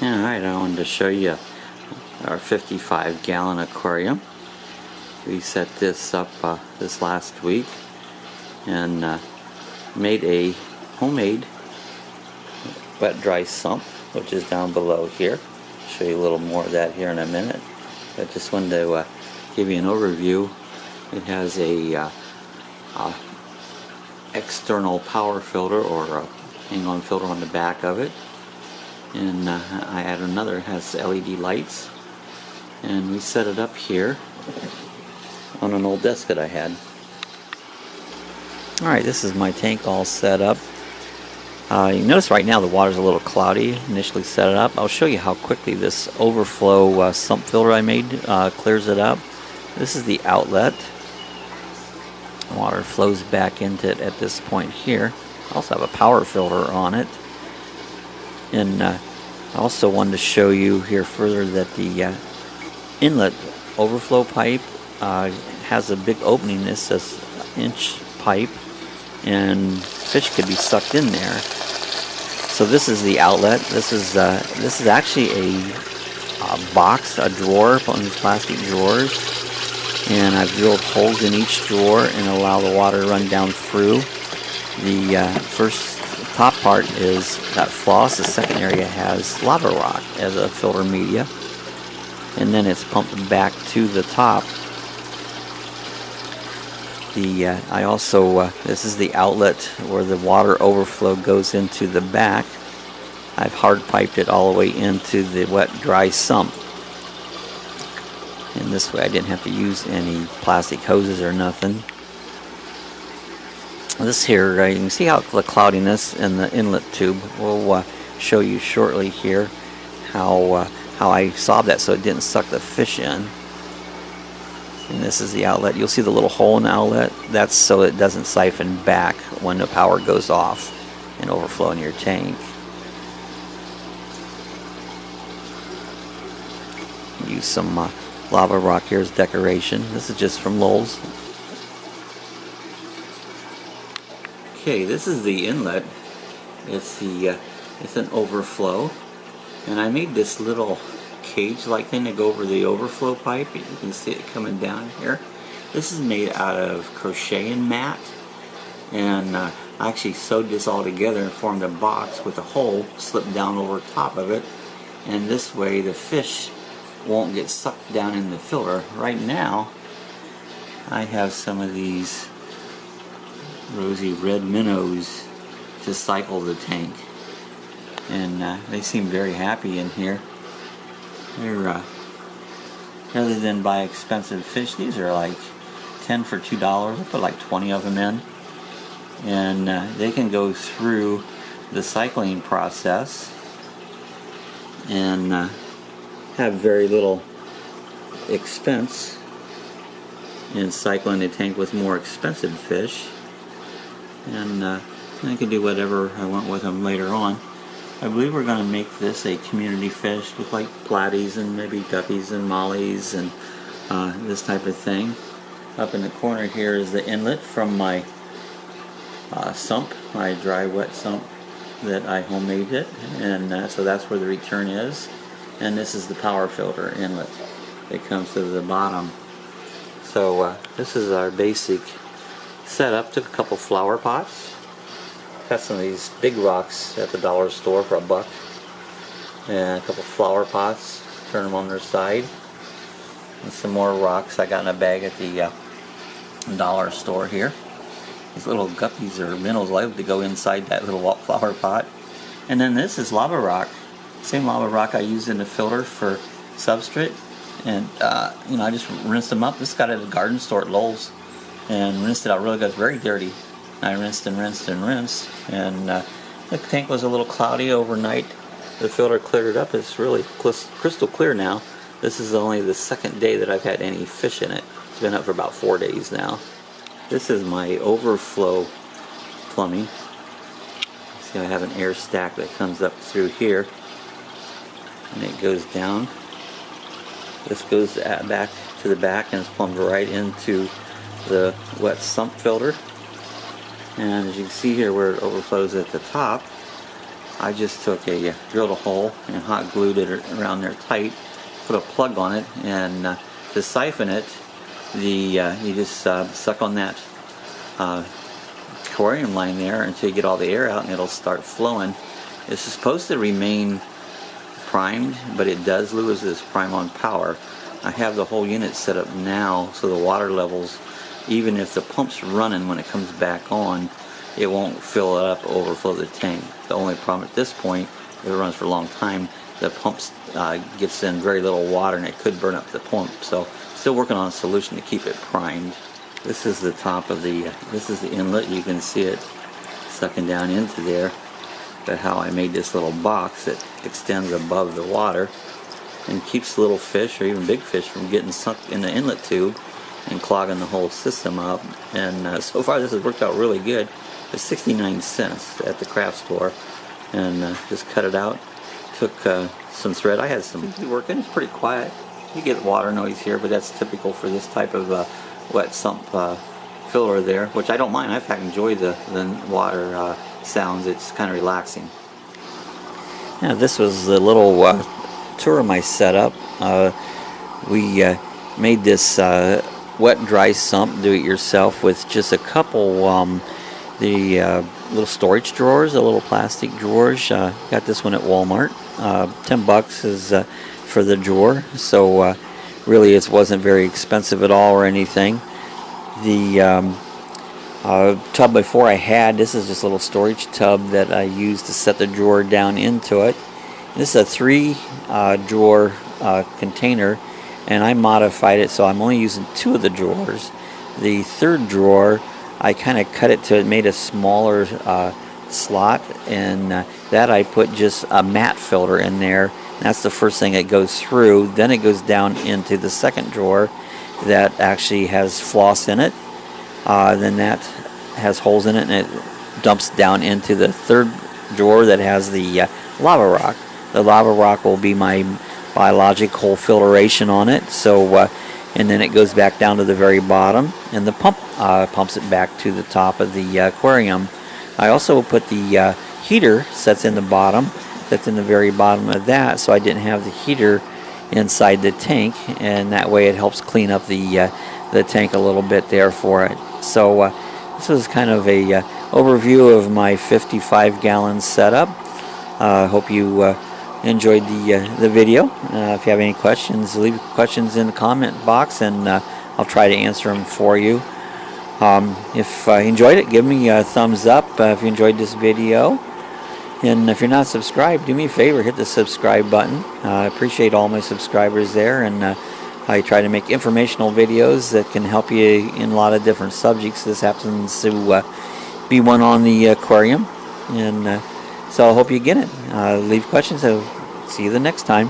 Alright, I wanted to show you our 55-gallon aquarium. We set this up this last week and made a homemade wet dry sump, which is down below here. I'll show you a little more of that here in a minute. I just wanted to give you an overview. It has a external power filter or a hang-on filter on the back of it, and I added another. It has LED lights, and we set it up here on an old desk that I had. Alright, this is my tank all set up. You notice right now the water's a little cloudy. Initially set it up. I'll show you how quickly this overflow sump filter I made clears it up. This is the outlet. Water flows back into it at this point here. I also have a power filter on it. And I also wanted to show you here further that the inlet overflow pipe has a big opening. This says inch pipe, and fish could be sucked in there. So this is the outlet. This is actually a box, a drawer, one of these plastic drawers, and I've drilled holes in each drawer and allow the water to run down through. The first top part is got floss. The second area has lava rock as a filter media, and then it's pumped back to the top. I also this is the outlet where the water overflow goes into the back. I've hard piped it all the way into the wet dry sump, and this way I didn't have to use any plastic hoses or nothing. This here, you can see how the cloudiness in the inlet tube. We'll show you shortly here how I sobbed that so it didn't suck the fish in. And this is the outlet. You'll see the little hole in the outlet. That's so it doesn't siphon back when the power goes off and overflow in your tank. Use some lava rock here as decoration. This is just from Lowe's. Okay, this is the inlet. It's an overflow, and I made this little cage-like thing to go over the overflow pipe. You can see it coming down here. This is made out of crocheting mat, and I actually sewed this all together and formed a box with a hole slipped down over top of it, and this way the fish won't get sucked down in the filter. Right now I have some of these rosy red minnows to cycle the tank, and they seem very happy in here. They're rather than buy expensive fish, these are like 10 for $2. I put like 20 of them in, and they can go through the cycling process and have very little expense in cycling the tank with more expensive fish, and I can do whatever I want with them later on. I believe we're going to make this a community fish with like platies and maybe guppies and mollies and this type of thing. Up in the corner here is the inlet from my sump, my dry wet sump that I homemade it, and so that's where the return is. And this is the power filter inlet that comes to the bottom. So this is our basic setup. Took a couple flower pots. Got some of these big rocks at the dollar store for $1, and a couple flower pots, turn them on their side, and some more rocks I got in a bag at the dollar store here. These little guppies or minnows like to go inside that little flower pot. And then this is lava rock, same lava rock I used in the filter for substrate, and I just rinsed them up. This got at a garden store at Lowe's, and rinsed it out really good. It's very dirty. I rinsed and rinsed and rinsed, and the tank was a little cloudy overnight. The filter cleared it up. It's really crystal clear now. This is only the second day that I've had any fish in it. It's been up for about 4 days now. This is my overflow plumbing. See, I have an air stack that comes up through here, and it goes down. This goes back to the back and is plumbed right into the wet sump filter. And as you can see here where it overflows at the top, I just took drilled a hole and hot glued it around there tight, put a plug on it, and to siphon it, you just suck on that aquarium line there until you get all the air out, and it'll start flowing. It's supposed to remain primed, but it does lose its prime-on power. I have the whole unit set up now so the water levels, even if the pump's running when it comes back on, it won't fill it up, overflow the tank. The only problem at this point, if it runs for a long time, the pump gets in very little water and it could burn up the pump. So still working on a solution to keep it primed. This is the top of this is the inlet. You can see it sucking down into there. But how I made this little box that extends above the water and keeps little fish or even big fish from getting sunk in the inlet tube and clogging the whole system up. And so far this has worked out really good. It's 69 cents at the craft store, and just cut it out. Took some thread. I had some working. It's pretty quiet. You get water noise here, but that's typical for this type of wet sump filler there, which I don't mind. I fact enjoy the water sounds. It's kind of relaxing. Yeah, this was the little tour of my setup. We made this wet and dry sump do-it-yourself with just a couple little storage drawers, the little plastic drawers. Got this one at Walmart. $10 is for the drawer, so really it wasn't very expensive at all or anything. The tub before I had, this is just a little storage tub that I used to set the drawer down into it. This is a 3 drawer container, and I modified it so I'm only using 2 of the drawers. The 3rd drawer, I kind of cut it to it made a smaller slot, and that I put just a mat filter in there. That's the first thing that goes through. Then it goes down into the 2nd drawer that actually has floss in it. Then that has holes in it, and it dumps down into the 3rd drawer that has the lava rock. The lava rock will be my biological filtration on it. So and then it goes back down to the very bottom, and the pump pumps it back to the top of the aquarium. I also put the heater sets in the bottom, that's in the very bottom of that, so I didn't have the heater inside the tank, and that way it helps clean up the tank a little bit there for it. So this was kind of a overview of my 55-gallon setup. Hope you enjoyed the video. If you have any questions, leave questions in the comment box, and I'll try to answer them for you. If you enjoyed it, give me a thumbs up if you enjoyed this video. And if you're not subscribed, do me a favor, hit the subscribe button. I appreciate all my subscribers there, and I try to make informational videos that can help you in a lot of different subjects. This happens to be one on the aquarium, and so I hope you get it. Leave questions. I'll see you the next time.